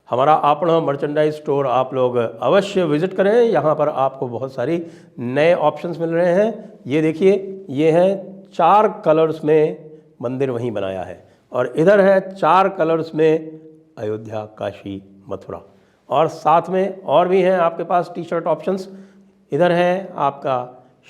हमारा अपना merchandise store आप लोग अवश्य विजिट करें। यहाँ पर आपको बहुत सारी नए ऑप्शंस मिल रहे हैं। ये देखिए, ये हैं 4 कलर्स में मंदिर वहीं बनाया है, और इधर है 4 कलर्स में अयोध्या, काशी, मथुरा, और साथ में और भी हैं आपके पास टी शर्ट ऑप्शंस। इधर है आपका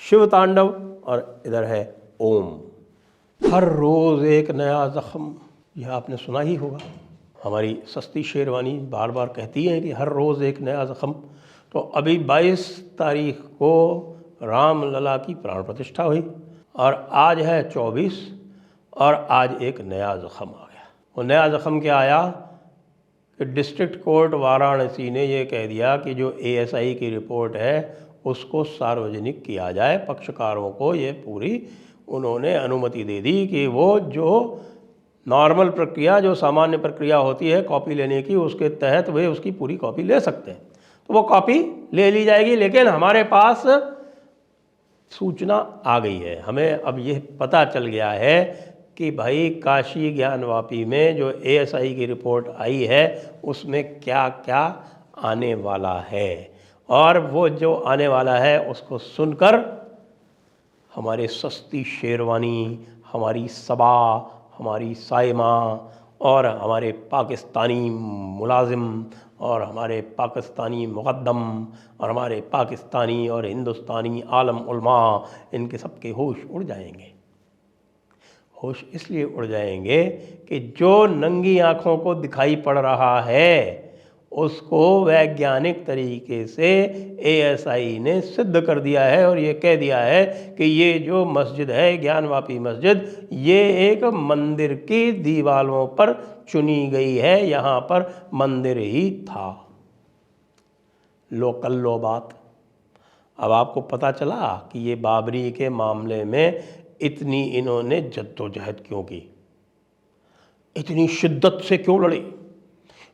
शिव तांडव और इधर है ओम। हर रोज़ एक नया ज़ख्म, यह आपने सुना ही होगा। हमारी सस्ती शेरवानी बार बार कहती है कि हर रोज़ एक नया ज़ख्म। तो अभी 22 तारीख को राम लला की प्राण प्रतिष्ठा हुई और आज है 24, और आज एक नया ज़ख्म आ गया। वो नया ज़ख्म क्या आया कि डिस्ट्रिक्ट कोर्ट वाराणसी ने ये कह दिया कि जो ASI की रिपोर्ट है उसको सार्वजनिक किया जाए। पक्षकारों को ये पूरी उन्होंने अनुमति दे दी कि वो जो नॉर्मल प्रक्रिया, जो सामान्य प्रक्रिया होती है कॉपी लेने की, उसके तहत वे उसकी पूरी कॉपी ले सकते हैं। तो वो कॉपी ले ली जाएगी। लेकिन हमारे पास सूचना आ गई है, हमें अब यह पता चल गया है कि भाई काशी ज्ञानवापी में जो ASI की रिपोर्ट आई है उसमें क्या क्या आने वाला है, और वो जो आने वाला है उसको सुनकर हमारे सस्ती शेरवानी, हमारी सबा, हमारी साइमा और हमारे पाकिस्तानी मुलाजिम और हमारे पाकिस्तानी मुक़द्दम और हमारे पाकिस्तानी और हिंदुस्तानी आलम उलमा, इनके सबके होश उड़ जाएंगे। होश इसलिए उड़ जाएंगे कि जो नंगी आँखों को दिखाई पड़ रहा है उसको वैज्ञानिक तरीके से ASI ने सिद्ध कर दिया है, और ये कह दिया है कि ये जो मस्जिद है ज्ञानवापी मस्जिद, ये एक मंदिर की दीवारों पर चुनी गई है, यहाँ पर मंदिर ही था। लो कल लो बात। अब आपको पता चला कि ये बाबरी के मामले में इतनी इन्होंने जद्दोजहद क्यों की, इतनी शिद्दत से क्यों लड़े।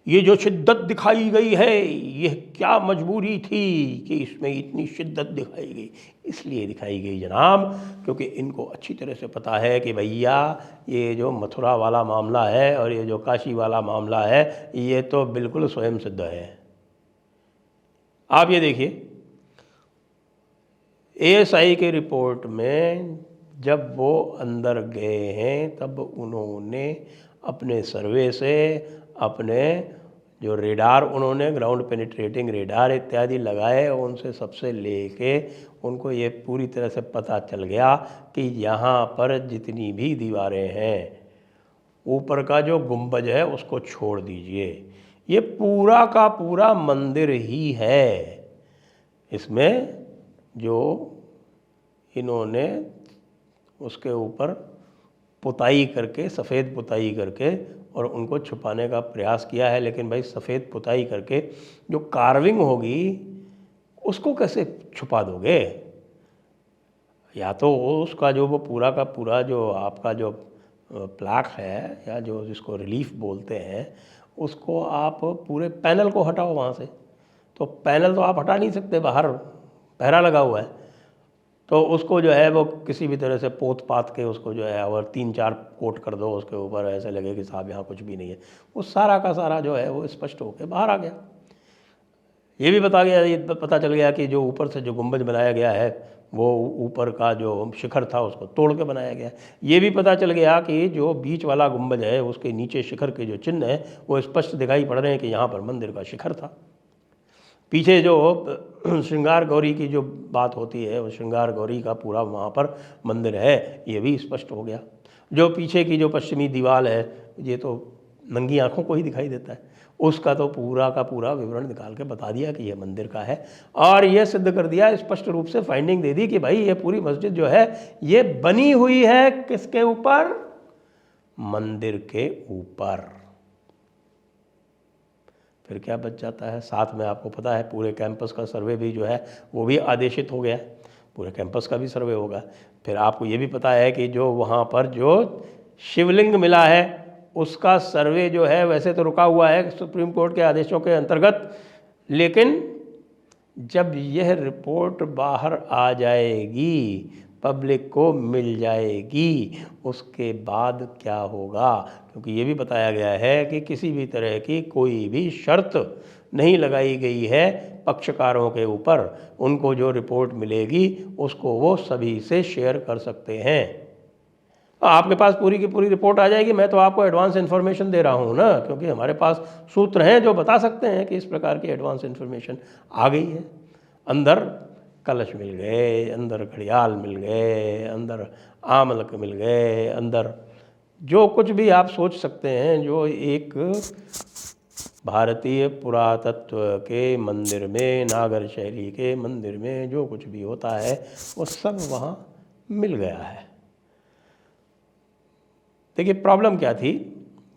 ये जो शिद्दत दिखाई गई है, यह क्या मजबूरी थी कि इसमें इतनी शिद्दत दिखाई गई। इसलिए दिखाई गई जनाब क्योंकि इनको अच्छी तरह से पता है कि भैया ये जो मथुरा वाला मामला है और ये जो काशी वाला मामला है, ये तो बिल्कुल स्वयं सिद्ध है। आप ये देखिए, ASI के रिपोर्ट में जब वो अंदर गए हैं तब उन्होंने अपने सर्वे से, अपने जो रेडार उन्होंने ग्राउंड पेनिट्रेटिंग रेडार इत्यादि लगाए, उनसे सबसे लेके उनको ये पूरी तरह से पता चल गया कि यहाँ पर जितनी भी दीवारें हैं, ऊपर का जो गुंबज है उसको छोड़ दीजिए, ये पूरा का पूरा मंदिर ही है। इसमें जो इन्होंने उसके ऊपर पुताई करके, सफ़ेद पुताई करके, और उनको छुपाने का प्रयास किया है। लेकिन भाई सफ़ेद पुताई करके जो कार्विंग होगी उसको कैसे छुपा दोगे? या तो उसका जो वो पूरा का पूरा जो आपका जो प्लाक है या जो जिसको रिलीफ बोलते हैं, उसको आप पूरे पैनल को हटाओ वहाँ से। तो पैनल तो आप हटा नहीं सकते, बाहर पहरा लगा हुआ है, तो उसको जो है वो किसी भी तरह से पोत पात के उसको जो है और 3-4 कोट कर दो उसके ऊपर, ऐसे लगे कि साहब यहाँ कुछ भी नहीं है। वो सारा का सारा जो है वो स्पष्ट होकर बाहर आ गया। ये भी ये पता चल गया कि जो ऊपर से जो गुंबज बनाया गया है वो ऊपर का जो शिखर था उसको तोड़ के बनाया गया। ये भी पता चल गया कि जो बीच वाला गुंबज है उसके नीचे शिखर के जो चिन्ह है वो स्पष्ट दिखाई पड़ रहे हैं कि यहाँ पर मंदिर का शिखर था। पीछे जो श्रृंगार गौरी की जो बात होती है, वो श्रृंगार गौरी का पूरा वहाँ पर मंदिर है, ये भी स्पष्ट हो गया। जो पीछे की जो पश्चिमी दीवार है, ये तो नंगी आँखों को ही दिखाई देता है, उसका तो पूरा का पूरा विवरण निकाल के बता दिया कि यह मंदिर का है। और यह सिद्ध कर दिया, स्पष्ट रूप से फाइंडिंग दे दी कि भाई ये पूरी मस्जिद जो है ये बनी हुई है किसके ऊपर? मंदिर के ऊपर। फिर क्या बच जाता है? साथ में आपको पता है पूरे कैंपस का सर्वे भी जो है वो भी आदेशित हो गया है, पूरे कैंपस का भी सर्वे होगा। फिर आपको ये भी पता है कि जो वहाँ पर जो शिवलिंग मिला है उसका सर्वे जो है वैसे तो रुका हुआ है सुप्रीम कोर्ट के आदेशों के अंतर्गत, लेकिन जब यह रिपोर्ट बाहर आ जाएगी पब्लिक को मिल जाएगी। उसके बाद क्या होगा, क्योंकि ये भी बताया गया है कि किसी भी तरह की कोई भी शर्त नहीं लगाई गई है पक्षकारों के ऊपर। उनको जो रिपोर्ट मिलेगी उसको वो सभी से शेयर कर सकते हैं। आपके पास पूरी की पूरी रिपोर्ट आ जाएगी। मैं तो आपको एडवांस इन्फॉर्मेशन दे रहा हूँ ना, क्योंकि हमारे पास सूत्र हैं जो बता सकते हैं कि इस प्रकार की एडवांस इन्फॉर्मेशन आ गई है। अंदर कलश मिल गए, अंदर घड़ियाल मिल गए, अंदर आमलक मिल गए, अंदर जो कुछ भी आप सोच सकते हैं, जो एक भारतीय पुरातत्व के मंदिर में, नागर शैली के मंदिर में जो कुछ भी होता है वो सब वहाँ मिल गया है। देखिए प्रॉब्लम क्या थी,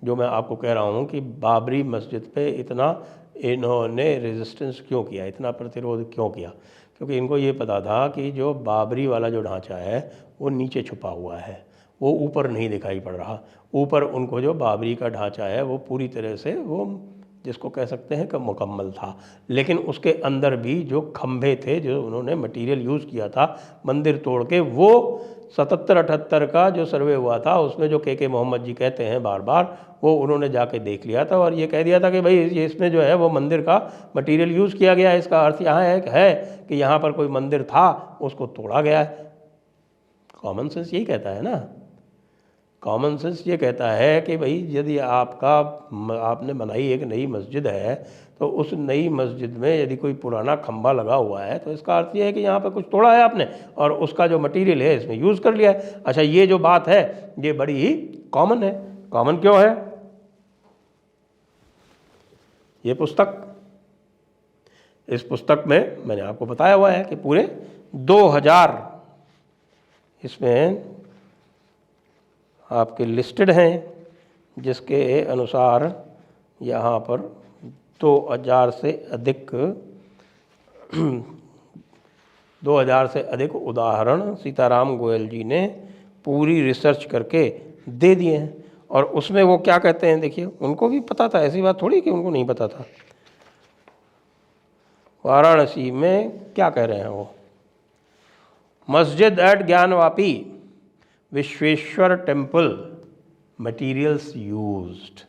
जो मैं आपको कह रहा हूँ कि बाबरी मस्जिद पे इतना इन्होंने रेजिस्टेंस क्यों किया, इतना प्रतिरोध क्यों किया, क्योंकि इनको ये पता था कि जो बाबरी वाला जो ढांचा है वो नीचे छुपा हुआ है, वो ऊपर नहीं दिखाई पड़ रहा। ऊपर उनको जो बाबरी का ढांचा है वो पूरी तरह से वो जिसको कह सकते हैं कि मुकम्मल था, लेकिन उसके अंदर भी जो खंभे थे, जो उन्होंने मटेरियल यूज़ किया था मंदिर तोड़ के, वो 77-78 का जो सर्वे हुआ था उसमें जो के मोहम्मद जी कहते हैं बार बार, वो उन्होंने जाके देख लिया था और ये कह दिया था कि भाई ये इसमें जो है वो मंदिर का मटेरियल यूज़ किया गया है। इसका अर्थ यहाँ है कि यहाँ पर कोई मंदिर था, उसको तोड़ा गया है। कॉमन सेंस यही कहता है ना, कॉमन सेंस ये कहता है कि भाई यदि आपने बनाई एक नई मस्जिद है तो उस नई मस्जिद में यदि कोई पुराना खंभा लगा हुआ है तो इसका अर्थ ये है कि यहाँ पर कुछ तोड़ा है आपने और उसका जो मटेरियल है इसमें यूज़ कर लिया है। अच्छा, ये जो बात है ये बड़ी ही कॉमन है। कॉमन क्यों है? ये पुस्तक, इस पुस्तक में मैंने आपको बताया हुआ है कि पूरे 2000 इसमें आपके लिस्टेड हैं, जिसके अनुसार यहाँ पर 2000 से अधिक उदाहरण सीताराम गोयल जी ने पूरी रिसर्च करके दे दिए हैं। और उसमें वो क्या कहते हैं, देखिए उनको भी पता था, ऐसी बात थोड़ी कि उनको नहीं पता था। वाराणसी में क्या कह रहे हैं वो, मस्जिद at Gyanvapi, Vishweshwar temple, materials used.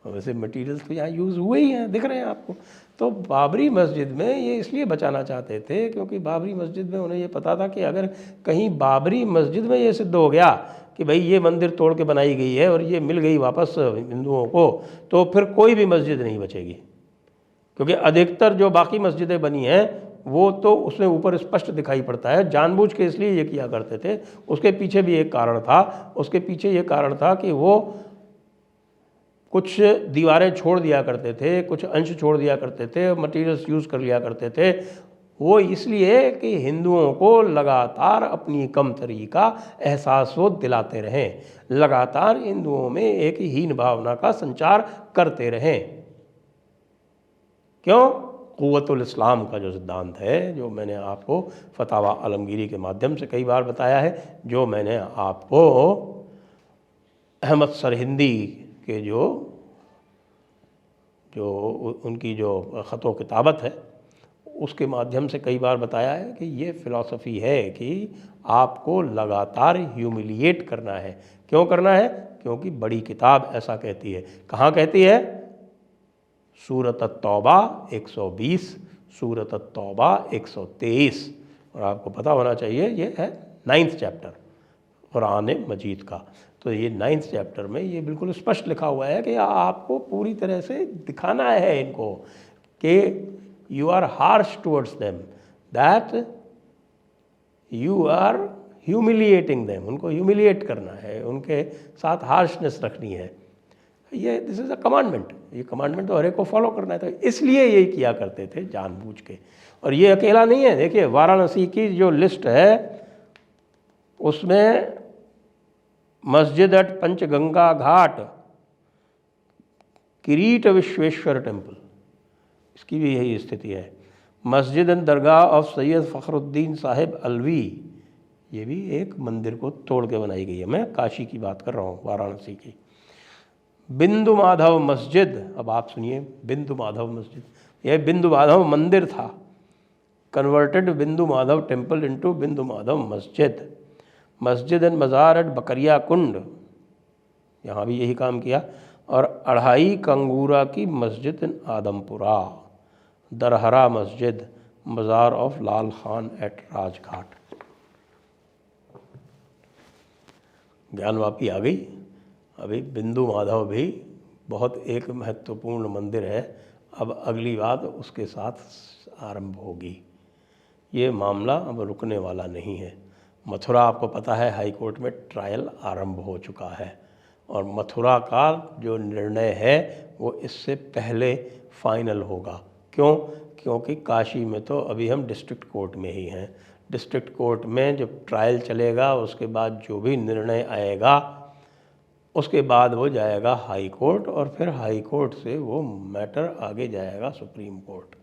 और वैसे मटीरियल्स तो यहाँ यूज़ हुए ही हैं, दिख रहे हैं आपको। तो बाबरी मस्जिद में ये इसलिए बचाना चाहते थे क्योंकि बाबरी मस्जिद में उन्हें ये पता था कि अगर कहीं बाबरी मस्जिद में ये सिद्ध हो गया कि भाई ये मंदिर तोड़ के बनाई गई है और ये मिल गई वापस हिंदुओं को, तो फिर कोई भी मस्जिद नहीं बचेगी। क्योंकि अधिकतर जो बाकी मस्जिदें बनी हैं वो तो उसमें ऊपर स्पष्ट दिखाई पड़ता है, जानबूझ के इसलिए ये किया करते थे। उसके पीछे भी एक कारण था, उसके पीछे ये कारण था कि वो कुछ दीवारें छोड़ दिया करते थे, कुछ अंश छोड़ दिया करते थे, मटेरियल्स यूज़ कर लिया करते थे। वो इसलिए कि हिंदुओं को लगातार अपनी कमतरी का एहसास वो दिलाते रहें, लगातार हिंदुओं में एक हीन भावना का संचार करते रहें। क्यों? क़ुव्वतुल इस्लाम का जो सिद्धांत है, जो मैंने आपको फतावा आलमगीरी के माध्यम से कई बार बताया है, जो मैंने आपको अहमद सरहिंदी के जो उनकी जो ख़तो किताबत है उसके माध्यम से कई बार बताया है कि ये फ़िलॉसफ़ी है कि आपको लगातार ह्यूमिलिएट करना है। क्यों करना है? क्योंकि बड़ी किताब ऐसा कहती है। कहाँ कहती है? सूरत तौबा 120, सूरत तौबा 123। और आपको पता होना चाहिए ये है 9th चैप्टर कुरान मजीद का। तो ये 9th चैप्टर में ये बिल्कुल स्पष्ट लिखा हुआ है कि आपको पूरी तरह से दिखाना है इनको कि you are harsh towards them, that you are humiliating them. उनको ह्यूमिलिएट करना है, उनके साथ हार्शनेस रखनी है। ये दिस इज़ अ कमांडमेंट, ये कमांडमेंट तो हर एक को फॉलो करना है। तो इसलिए ये किया करते थे जानबूझ के। और ये अकेला नहीं है, देखिए वाराणसी की जो लिस्ट है उसमें मस्जिद एट पंचगंगा घाट, किरीट विश्वेश्वर टेम्पल, इसकी भी यही स्थिति है। मस्जिद and Dargah of Syed Fakhruddin Sahib Alvi, ये भी एक मंदिर को तोड़ के बनाई गई है। मैं काशी की बात कर रहा हूँ, वाराणसी की। बिंदु माधव मस्जिद, अब आप सुनिए, बिंदु माधव मस्जिद, यह बिंदु माधव मंदिर था कन्वर्टेड बिंदु माधव टेम्पल इनटू बिंदु माधव मस्जिद, मस्जिद एंड मज़ार एट बकरिया कुंड, यहाँ भी यही काम किया, और अढ़ाई कंगूरा की मस्जिद इन आदमपुरा, दरहरा मस्जिद, मज़ार ऑफ लाल खान एट राजघाट। ज्ञानवापी आ गई। अभी बिंदु माधव भी बहुत एक महत्वपूर्ण मंदिर है। अब अगली बात उसके साथ आरंभ होगी। ये मामला अब रुकने वाला नहीं है। मथुरा आपको पता है हाई कोर्ट में ट्रायल आरंभ हो चुका है, और मथुरा का जो निर्णय है वो इससे पहले फाइनल होगा। क्यों? क्योंकि काशी में तो अभी हम डिस्ट्रिक्ट कोर्ट में ही हैं। डिस्ट्रिक्ट कोर्ट में जब ट्रायल चलेगा उसके बाद जो भी निर्णय आएगा उसके बाद वो जाएगा हाई कोर्ट, और फिर हाई कोर्ट से वो मैटर आगे जाएगा सुप्रीम कोर्ट।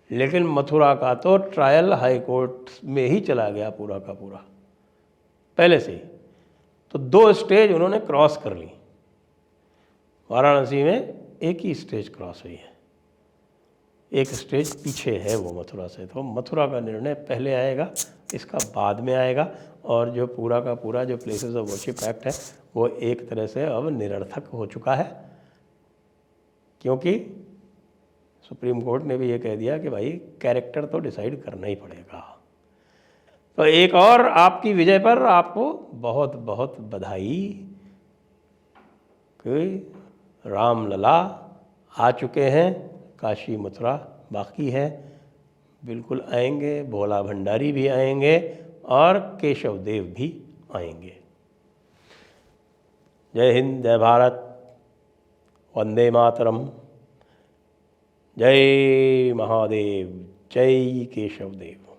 लेकिन मथुरा का तो ट्रायल हाई कोर्ट में ही चला गया पूरा का पूरा पहले से ही। तो 2 स्टेज उन्होंने क्रॉस कर ली। वाराणसी में एक ही स्टेज क्रॉस हुई है, एक स्टेज पीछे है वो मथुरा से। तो मथुरा का निर्णय पहले आएगा, इसका बाद में आएगा, और जो पूरा का पूरा जो प्लेसेस ऑफ वर्शिप एक्ट है वो एक तरह से अब निरर्थक हो चुका है, क्योंकि सुप्रीम कोर्ट ने भी ये कह दिया कि भाई कैरेक्टर तो डिसाइड करना ही पड़ेगा। तो एक और आपकी विजय पर आपको बहुत बहुत बधाई कि रामलला आ चुके हैं। काशी मथुरा बाकी है, बिल्कुल आएंगे। भोला भंडारी भी आएंगे और केशव देव भी आएंगे। जय हिंद, जय भारत, वंदे मातरम, जय महादेव, जय केशव देव।